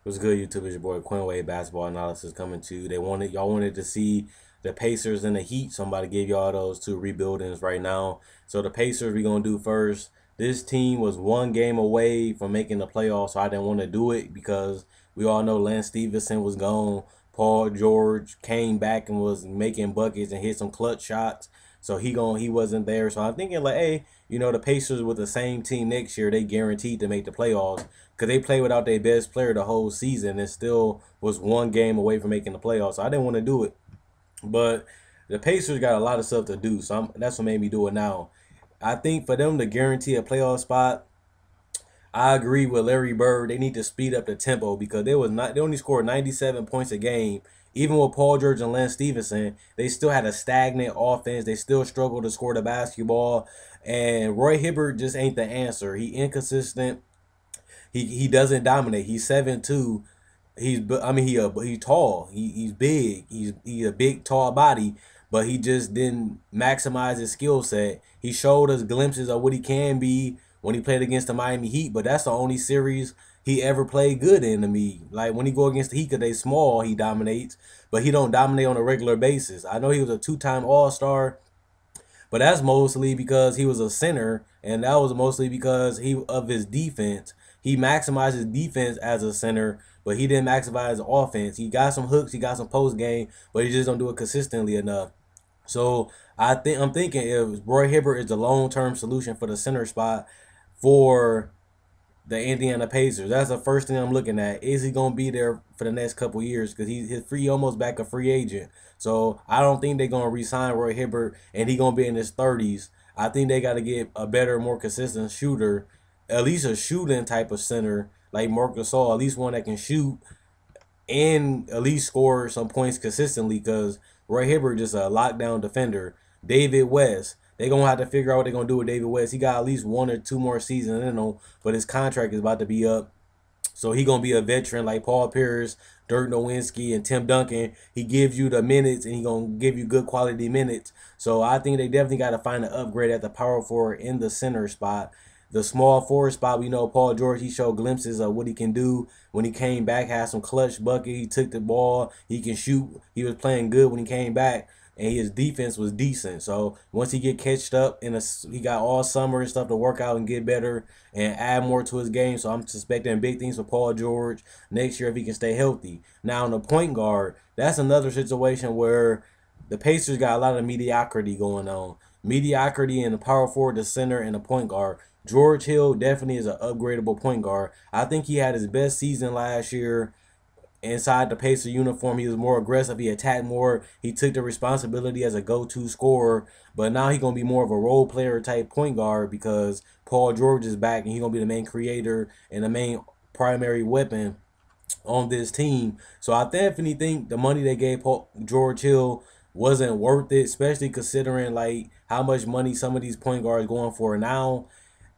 What's good, YouTube? It's your boy Quinn Wade Basketball Analysis coming to you. Y'all wanted to see the Pacers and the Heat. Somebody gave y'all those two rebuildings right now. So the Pacers we gonna do first. This team was one game away from making the playoffs, so I didn't want to do it because we all know Lance Stevenson was gone. Paul George came back and was making buckets and hit some clutch shots. So he wasn't there. So I'm thinking like, hey, the Pacers with the same team next year, they guaranteed to make the playoffs because they played without their best player the whole season and still was one game away from making the playoffs. So I didn't want to do it. But the Pacers got a lot of stuff to do, so that's what made me do it now. I think for them to guarantee a playoff spot, I agree with Larry Bird. They need to speed up the tempo because they only scored 97 points a game. Even with Paul George and Lance Stevenson, they still had a stagnant offense. They still struggled to score the basketball. And Roy Hibbert just ain't the answer. He inconsistent. He doesn't dominate. He's 7'2". He's tall. He's big. He's a big tall body, but he just didn't maximize his skill set. He showed us glimpses of what he can be when he played against the Miami Heat, but that's the only series he ever played good in to me. Like when he go against the Heat, cause they small, he dominates, but he don't dominate on a regular basis. I know he was a two-time All-Star, but that's mostly because he was a center, and that was mostly because of his defense. He maximized his defense as a center, but he didn't maximize his offense. He got some hooks, he got some post game, but he just don't do it consistently enough. So I'm thinking if Roy Hibbert is the long-term solution for the center spot for the Indiana Pacers. That's the first thing I'm looking at. Is he gonna be there for the next couple years? Because he's almost back a free agent. So I don't think they're gonna re-sign Roy Hibbert and he gonna be in his 30s. I think they got to get a better, more consistent shooter, at least a shooting type of center like Marc Gasol, at least one that can shoot and at least score some points consistently. Because Roy Hibbert just a lockdown defender. David West. They're going to have to figure out what they're going to do with David West. He got at least one or two more seasons in him, but his contract is about to be up. So he going to be a veteran like Paul Pierce, Dirk Nowitzki, and Tim Duncan. He gives you the minutes, and he going to give you good quality minutes. So I think they definitely got to find an upgrade at the power forward in the center spot. The small forward spot, we know Paul George, he showed glimpses of what he can do when he came back, had some clutch bucket. He took the ball. He can shoot. He was playing good when he came back, and his defense was decent. So once he get catched up, he got all summer and stuff to work out and get better and add more to his game. So I'm suspecting big things for Paul George next year if he can stay healthy. Now, in the point guard, that's another situation where the Pacers got a lot of mediocrity going on. Mediocrity in the power forward, the center, and the point guard. George Hill definitely is an upgradable point guard. I think he had his best season last year inside the Pacer uniform. He was more aggressive. He attacked more. He took the responsibility as a go-to scorer. But now he's going to be more of a role player type point guard because Paul George is back and he's going to be the main creator and the main primary weapon on this team. So I definitely think the money they gave George Hill wasn't worth it, especially considering like how much money some of these point guards going for now.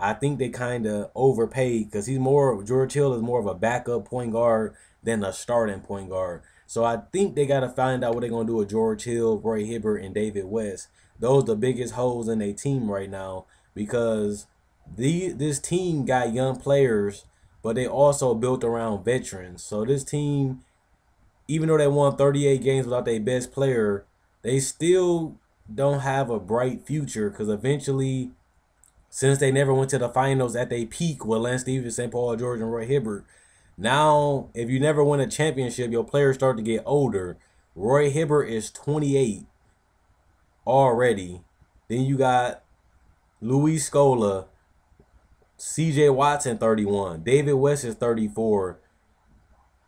I think they kind of overpaid because George Hill is more of a backup point guard than a starting point guard. So I think they got to find out what they're going to do with George Hill, Roy Hibbert, and David West. Those are the biggest holes in their team right now because this team got young players, but they also built around veterans. So this team, even though they won 38 games without their best player, they still don't have a bright future because eventually, since they never went to the finals at their peak with Lance Stevenson, Paul George, and Roy Hibbert, now if you never win a championship, your players start to get older. Roy Hibbert is 28 already. Then you got Luis Scola, C.J. Watson 31, David West is 34,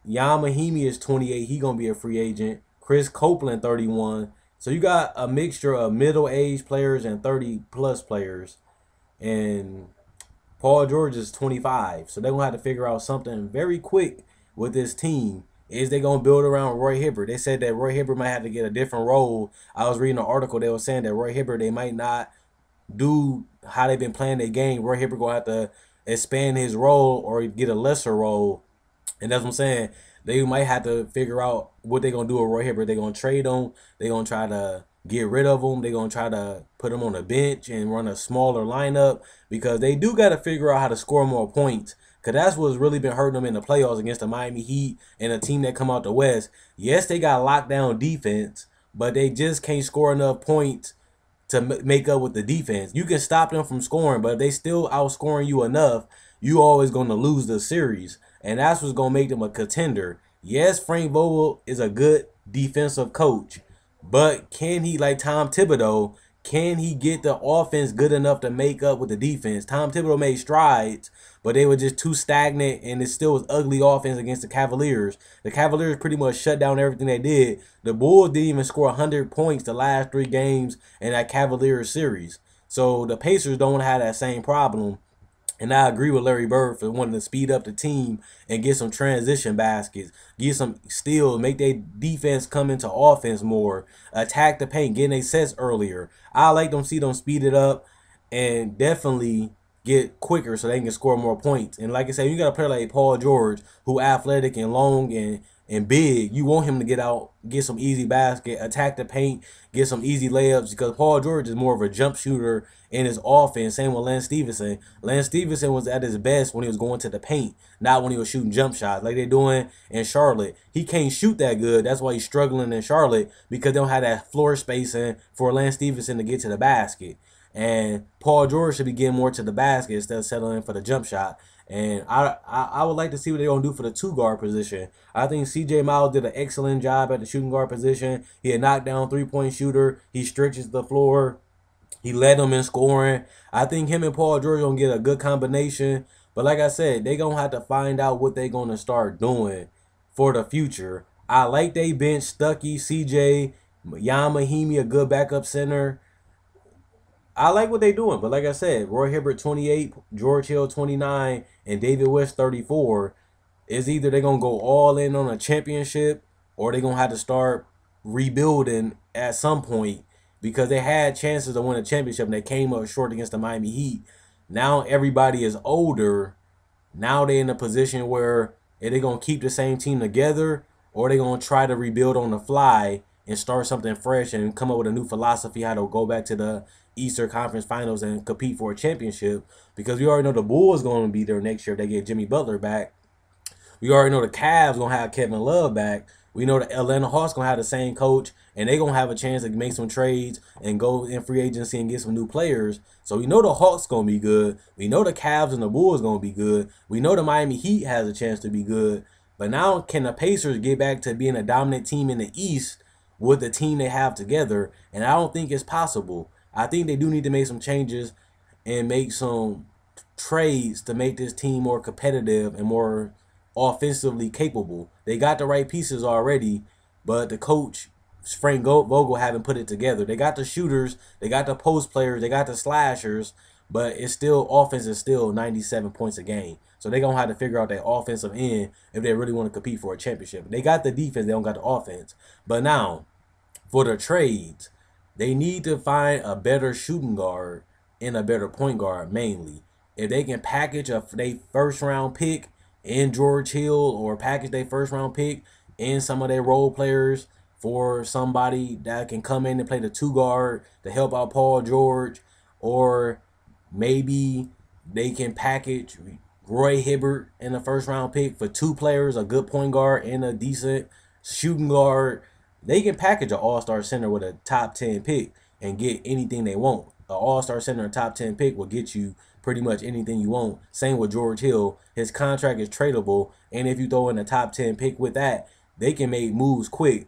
Ian Mahinmi is 28. He gonna be a free agent. Chris Copeland 31. So you got a mixture of middle-aged players and 30-plus players. And Paul George is 25. So they're going to have to figure out something very quick with this team. Is they going to build around Roy Hibbert? They said that Roy Hibbert might have to get a different role. I was reading an article. They were saying that Roy Hibbert, they might not do how they've been playing their game. Roy Hibbert going to have to expand his role or get a lesser role. And that's what I'm saying. They might have to figure out what they're going to do with Roy Hibbert. They're going to trade him. They're going to try to get rid of him. They're going to try to put him on the bench and run a smaller lineup because they do got to figure out how to score more points Because that's what's really been hurting them in the playoffs against the Miami Heat and a team that come out the West. Yes, they got lockdown defense, but they just can't score enough points to make up with the defense. You can stop them from scoring, but if they still outscoring you enough, you always going to lose the series. And that's what's going to make them a contender. Yes, Frank Vogel is a good defensive coach, but can he, like Tom Thibodeau, can he get the offense good enough to make up with the defense? Tom Thibodeau made strides, but they were just too stagnant, and it still was ugly offense against the Cavaliers. The Cavaliers pretty much shut down everything they did. The Bulls didn't even score 100 points the last 3 games in that Cavaliers series. So the Pacers don't have that same problem. And I agree with Larry Bird for wanting to speed up the team and get some transition baskets, get some steals, make their defense come into offense more, attack the paint, getting their sets earlier. I like them, see them speed it up and definitely get quicker so they can score more points. And like I said, you got a player like Paul George, who athletic and long and big. You want him to get out, get some easy basket, attack the paint, get some easy layups, because Paul George is more of a jump shooter in his offense. Same with Lance Stephenson. Lance Stephenson was at his best when he was going to the paint, not when he was shooting jump shots like they're doing in Charlotte. He can't shoot that good. That's why he's struggling in Charlotte, because they don't have that floor spacing for Lance Stephenson to get to the basket. And Paul George should be getting more to the basket instead of settling for the jump shot. And I would like to see what they're going to do for the 2-guard position. I think C.J. Miles did an excellent job at the shooting guard position. He had knocked down 3-point shooter. He stretches the floor. He led them in scoring. I think him and Paul George going to get a good combination. But like I said, they're going to have to find out what they're going to start doing for the future. I like they bench Stuckey, CJ, Jan Mahimi, a good backup center. I like what they're doing, but like I said, Roy Hibbert 28, George Hill 29, and David West 34. Is either they're going to go all in on a championship, or they're going to have to start rebuilding at some point, because they had chances to win a championship and they came up short against the Miami Heat. Now everybody is older. Now they're in a position where are they going to keep the same team together, or are they going to try to rebuild on the fly and start something fresh and come up with a new philosophy how to go back to the Eastern Conference Finals and compete for a championship? Because we already know the Bulls going to be there next year if they get Jimmy Butler back. We already know the Cavs going to have Kevin Love back. We know the Atlanta Hawks going to have the same coach, and they're going to have a chance to make some trades and go in free agency and get some new players. So we know the Hawks going to be good. We know the Cavs and the Bulls going to be good. We know the Miami Heat has a chance to be good. But now can the Pacers get back to being a dominant team in the East with the team they have together? And I don't think it's possible. I think they do need to make some changes and make some trades to make this team more competitive and more offensively capable. They got the right pieces already, but the coach, Frank Vogel, haven't put it together. They got the shooters, they got the post players, they got the slashers, but it's still, offense is still 97 points a game. So they're going to have to figure out their offensive end if they really want to compete for a championship. They got the defense, they don't got the offense. But now, for the trades, they need to find a better shooting guard and a better point guard mainly. If they can package a first round pick in George Hill, or package their first round pick in some of their role players for somebody that can come in and play the 2-guard to help out Paul George, or maybe they can package Roy Hibbert in the first round pick for 2 players, a good point guard and a decent shooting guard. They can package an all-star center with a top 10 pick and get anything they want. An all-star center, a top 10 pick will get you pretty much anything you want. Same with George Hill. His contract is tradable, and if you throw in a top 10 pick with that, they can make moves quick.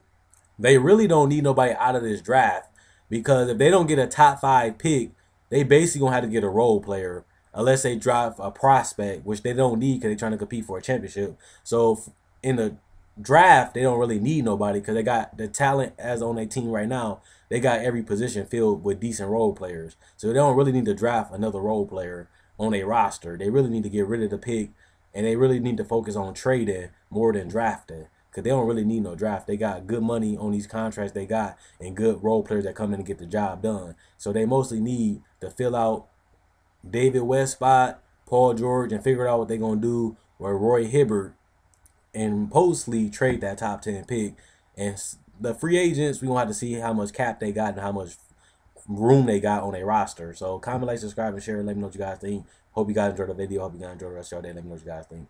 They really don't need nobody out of this draft, because if they don't get a top 5 pick, they basically going to have to get a role player unless they draft a prospect, which they don't need because they're trying to compete for a championship. So in the draft, they don't really need nobody because they got the talent as on their team right now. They got every position filled with decent role players. So they don't really need to draft another role player on a roster. They really need to get rid of the pick, and they really need to focus on trading more than drafting, because they don't really need no draft. They got good money on these contracts they got and good role players that come in and get the job done. So they mostly need to fill out David West spot, Paul George, and figure out what they're going to do with Roy Hibbert, and mostly trade that top 10 pick. And the free agents, we going to have to see how much cap they got and how much room they got on a roster. So comment, like, subscribe, and share. Let me know what you guys think. Hope you guys enjoyed the video. Hope you guys enjoyed the rest of your day. Let me know what you guys think.